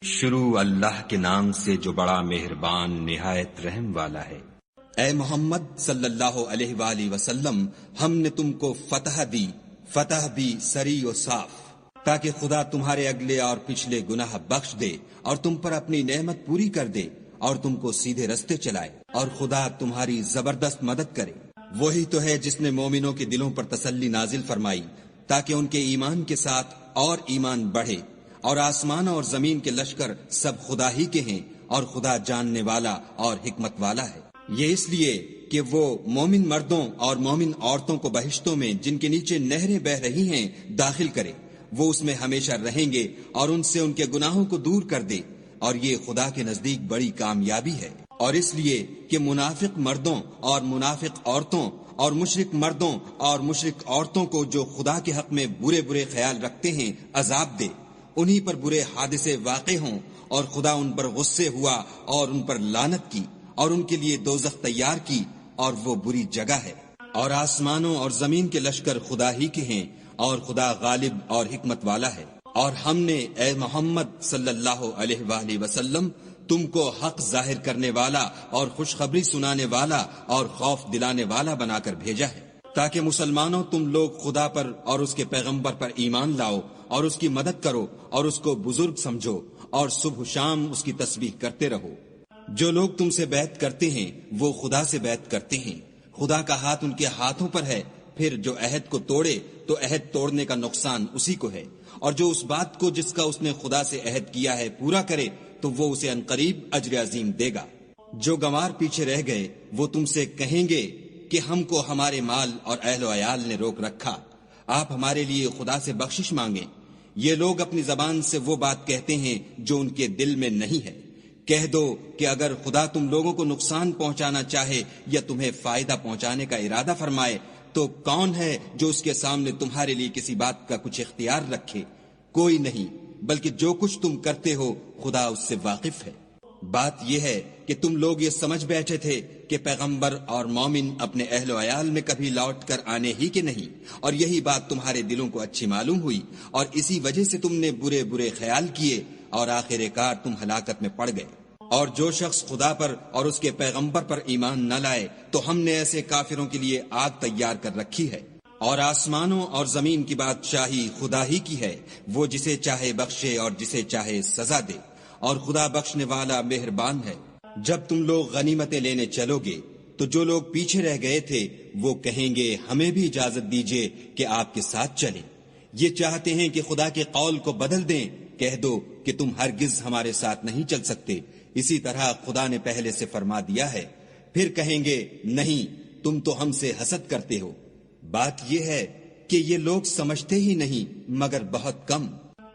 شروع اللہ کے نام سے جو بڑا مہربان نہایت رحم والا ہے۔ اے محمد صلی اللہ علیہ وآلہ وسلم، ہم نے تم کو فتح دی، فتح بھی سری و صاف، تاکہ خدا تمہارے اگلے اور پچھلے گناہ بخش دے اور تم پر اپنی نعمت پوری کر دے اور تم کو سیدھے رستے چلائے، اور خدا تمہاری زبردست مدد کرے۔ وہی تو ہے جس نے مومنوں کے دلوں پر تسلی نازل فرمائی تاکہ ان کے ایمان کے ساتھ اور ایمان بڑھے، اور آسمان اور زمین کے لشکر سب خدا ہی کے ہیں، اور خدا جاننے والا اور حکمت والا ہے۔ یہ اس لیے کہ وہ مومن مردوں اور مومن عورتوں کو بہشتوں میں جن کے نیچے نہریں بہ رہی ہیں داخل کرے، وہ اس میں ہمیشہ رہیں گے اور ان سے ان کے گناہوں کو دور کر دے، اور یہ خدا کے نزدیک بڑی کامیابی ہے۔ اور اس لیے کہ منافق مردوں اور منافق عورتوں اور مشرک مردوں اور مشرک عورتوں کو جو خدا کے حق میں برے برے خیال رکھتے ہیں عذاب دے، انہی پر برے حادثے واقع ہوں اور خدا ان پر غصے ہوا اور ان پر لعنت کی اور ان کے لیے دوزخ تیار کی، اور وہ بری جگہ ہے۔ اور آسمانوں اور زمین کے لشکر خدا ہی کے ہیں، اور خدا غالب اور حکمت والا ہے۔ اور ہم نے اے محمد صلی اللہ علیہ وآلہ وسلم تم کو حق ظاہر کرنے والا اور خوشخبری سنانے والا اور خوف دلانے والا بنا کر بھیجا ہے، تاکہ مسلمانوں تم لوگ خدا پر اور اس کے پیغمبر پر ایمان لاؤ اور اس کی مدد کرو اور اس کو بزرگ سمجھو، اور صبح و شام اس کی تسبیح کرتے رہو۔ جو لوگ تم سے بیعت کرتے ہیں وہ خدا سے بیعت کرتے ہیں، خدا کا ہاتھ ان کے ہاتھوں پر ہے۔ پھر جو عہد کو توڑے تو عہد توڑنے کا نقصان اسی کو ہے، اور جو اس بات کو جس کا اس نے خدا سے عہد کیا ہے پورا کرے تو وہ اسے عنقریب اجر عظیم دے گا۔ جو گنوار پیچھے رہ گئے وہ تم سے کہیں گے کہ ہم کو ہمارے مال اور اہل و عیال نے روک رکھا، آپ ہمارے لیے خدا سے بخشش مانگیں۔ یہ لوگ اپنی زبان سے وہ بات کہتے ہیں جو ان کے دل میں نہیں ہے۔ کہہ دو کہ اگر خدا تم لوگوں کو نقصان پہنچانا چاہے یا تمہیں فائدہ پہنچانے کا ارادہ فرمائے تو کون ہے جو اس کے سامنے تمہارے لیے کسی بات کا کچھ اختیار رکھے؟ کوئی نہیں، بلکہ جو کچھ تم کرتے ہو خدا اس سے واقف ہے۔ بات یہ ہے کہ تم لوگ یہ سمجھ بیٹھے تھے کہ پیغمبر اور مومن اپنے اہل و عیال میں کبھی لوٹ کر آنے ہی کے نہیں، اور یہی بات تمہارے دلوں کو اچھی معلوم ہوئی، اور اسی وجہ سے تم نے برے برے خیال کیے اور آخر کار تم ہلاکت میں پڑ گئے۔ اور جو شخص خدا پر اور اس کے پیغمبر پر ایمان نہ لائے تو ہم نے ایسے کافروں کے لیے آگ تیار کر رکھی ہے۔ اور آسمانوں اور زمین کی بادشاہی خدا ہی کی ہے، وہ جسے چاہے بخشے اور جسے چاہے سزا دے، اور خدا بخشنے والا مہربان ہے۔ جب تم لوگ غنیمتیں لینے چلو گے تو جو لوگ پیچھے رہ گئے تھے وہ کہیں گے ہمیں بھی اجازت دیجیے کہ آپ کے ساتھ چلیں۔ یہ چاہتے ہیں کہ خدا کے قول کو بدل دیں، کہہ دو کہ تم ہرگز ہمارے ساتھ نہیں چل سکتے، اسی طرح خدا نے پہلے سے فرما دیا ہے۔ پھر کہیں گے نہیں، تم تو ہم سے حسد کرتے ہو۔ بات یہ ہے کہ یہ لوگ سمجھتے ہی نہیں مگر بہت کم۔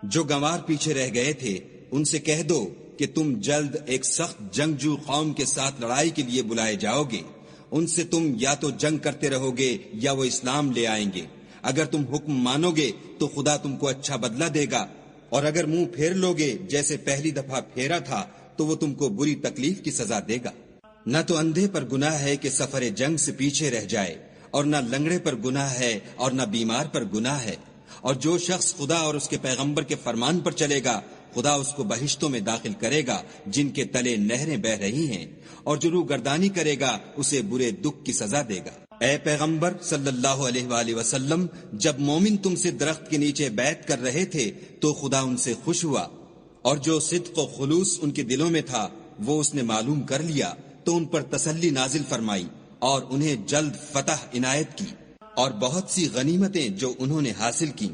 جو گنوار پیچھے رہ گئے تھے ان سے کہہ دو کہ تم جلد ایک سخت جنگجو قوم کے ساتھ لڑائی کے لیے بلائے جاؤ گے، ان سے تم یا تو جنگ کرتے رہو گے یا وہ اسلام لے آئیں گے۔ اگر تم حکم مانو گے تو خدا تم کو اچھا بدلہ دے گا، اور اگر منہ پھیر لو گے جیسے پہلی دفعہ پھیرا تھا تو وہ تم کو بری تکلیف کی سزا دے گا۔ نہ تو اندھے پر گناہ ہے کہ سفر جنگ سے پیچھے رہ جائے، اور نہ لنگڑے پر گناہ ہے اور نہ بیمار پر گناہ ہے۔ اور جو شخص خدا اور اس کے پیغمبر کے فرمان پر چلے گا خدا اس کو بہشتوں میں داخل کرے گا جن کے تلے نہریں بہ رہی ہیں، اور جو روگردانی کرے گا اسے برے دکھ کی سزا دے گا۔ اے پیغمبر صلی اللہ علیہ وآلہ وسلم، جب مومن تم سے درخت کے نیچے بیعت کر رہے تھے تو خدا ان سے خوش ہوا، اور جو صدق و خلوص ان کے دلوں میں تھا وہ اس نے معلوم کر لیا تو ان پر تسلی نازل فرمائی اور انہیں جلد فتح عنایت کی، اور بہت سی غنیمتیں جو انہوں نے حاصل کی،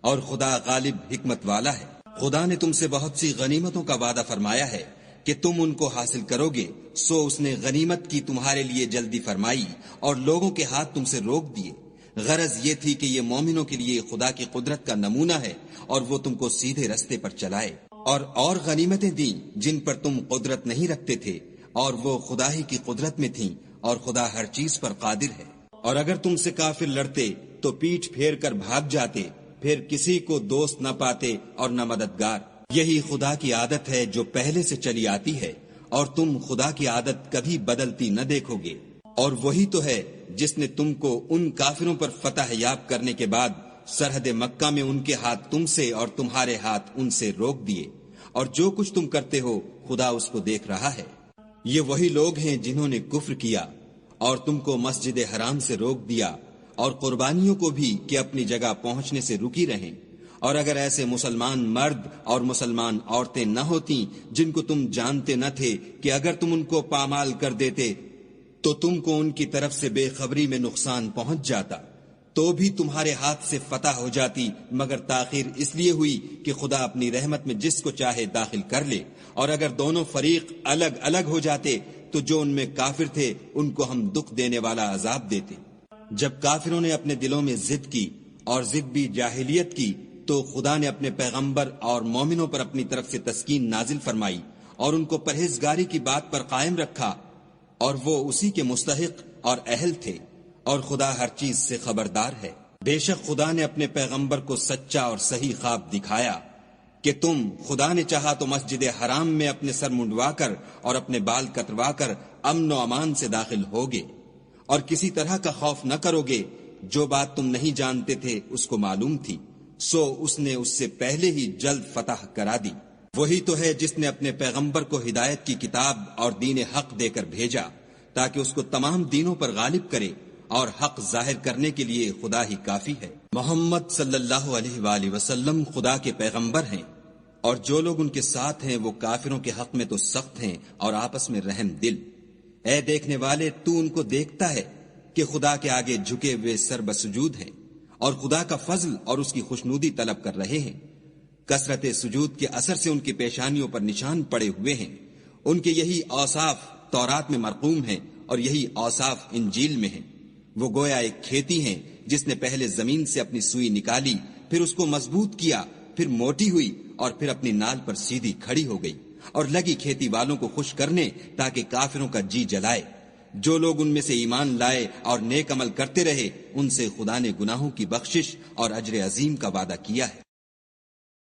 اور خدا غالب حکمت والا ہے۔ خدا نے تم سے بہت سی غنیمتوں کا وعدہ فرمایا ہے کہ تم ان کو حاصل کرو گے، سو اس نے غنیمت کی تمہارے لیے جلدی فرمائی اور لوگوں کے ہاتھ تم سے روک دیے۔ غرض یہ تھی کہ یہ مومنوں کے لیے خدا کی قدرت کا نمونہ ہے اور وہ تم کو سیدھے رستے پر چلائے، اور غنیمتیں دیں جن پر تم قدرت نہیں رکھتے تھے، اور وہ خدا ہی کی قدرت میں تھیں، اور خدا ہر چیز پر قادر ہے۔ اور اگر تم سے کافر لڑتے تو پیٹھ پھیر کر بھاگ جاتے، پھر کسی کو دوست نہ پاتے اور نہ مددگار۔ یہی خدا کی عادت ہے جو پہلے سے چلی آتی ہے، اور تم خدا کی عادت کبھی بدلتی نہ دیکھو گے۔ اور وہی تو ہے جس نے تم کو ان کافروں پر فتح یاب کرنے کے بعد سرحد مکہ میں ان کے ہاتھ تم سے اور تمہارے ہاتھ ان سے روک دیے، اور جو کچھ تم کرتے ہو خدا اس کو دیکھ رہا ہے۔ یہ وہی لوگ ہیں جنہوں نے کفر کیا اور تم کو مسجد حرام سے روک دیا اور قربانیوں کو بھی کہ اپنی جگہ پہنچنے سے رکی رہیں، اور اگر ایسے مسلمان مرد اور مسلمان عورتیں نہ ہوتیں جن کو تم جانتے نہ تھے کہ اگر تم ان کو پامال کر دیتے تو تم کو ان کی طرف سے بے خبری میں نقصان پہنچ جاتا، تو بھی تمہارے ہاتھ سے فتح ہو جاتی، مگر تاخیر اس لیے ہوئی کہ خدا اپنی رحمت میں جس کو چاہے داخل کر لے۔ اور اگر دونوں فریق الگ الگ ہو جاتے تو جو ان میں کافر تھے ان کو ہم دکھ دینے والا عذاب دیتے۔ جب کافروں نے اپنے دلوں میں ضد کی اور ضد بھی جاہلیت کی تو خدا نے اپنے پیغمبر اور مومنوں پر اپنی طرف سے تسکین نازل فرمائی اور ان کو پرہیزگاری کی بات پر قائم رکھا، اور وہ اسی کے مستحق اور اہل تھے، اور خدا ہر چیز سے خبردار ہے۔ بے شک خدا نے اپنے پیغمبر کو سچا اور صحیح خواب دکھایا کہ تم خدا نے چاہا تو مسجد حرام میں اپنے سر منڈوا کر اور اپنے بال کتروا کر امن و امان سے داخل ہوگے، اور کسی طرح کا خوف نہ کرو گے۔ جو بات تم نہیں جانتے تھے اس کو معلوم تھی، سو اس نے اس سے پہلے ہی جلد فتح کرا دی۔ وہی تو ہے جس نے اپنے پیغمبر کو ہدایت کی کتاب اور دین حق دے کر بھیجا تاکہ اس کو تمام دینوں پر غالب کرے، اور حق ظاہر کرنے کے لیے خدا ہی کافی ہے۔ محمد صلی اللہ علیہ وآلہ وسلم خدا کے پیغمبر ہیں، اور جو لوگ ان کے ساتھ ہیں وہ کافروں کے حق میں تو سخت ہیں اور آپس میں رحم دل۔ اے دیکھنے والے، تو ان کو دیکھتا ہے کہ خدا کے آگے جھکے ہوئے سر بسجود ہیں اور خدا کا فضل اور اس کی خوشنودی طلب کر رہے ہیں۔ کثرت سجود کے اثر سے ان کی پیشانیوں پر نشان پڑے ہوئے ہیں۔ ان کے یہی اوصاف تورات میں مرقوم ہیں اور یہی اوصاف انجیل میں ہیں۔ وہ گویا ایک کھیتی ہیں جس نے پہلے زمین سے اپنی سوئی نکالی، پھر اس کو مضبوط کیا، پھر موٹی ہوئی اور پھر اپنی نال پر سیدھی کھڑی ہو گئی، اور لگی کھیتی والوں کو خوش کرنے تاکہ کافروں کا جی جلائے۔ جو لوگ ان میں سے ایمان لائے اور نیک عمل کرتے رہے ان سے خدا نے گناہوں کی بخشش اور اجر عظیم کا وعدہ کیا ہے۔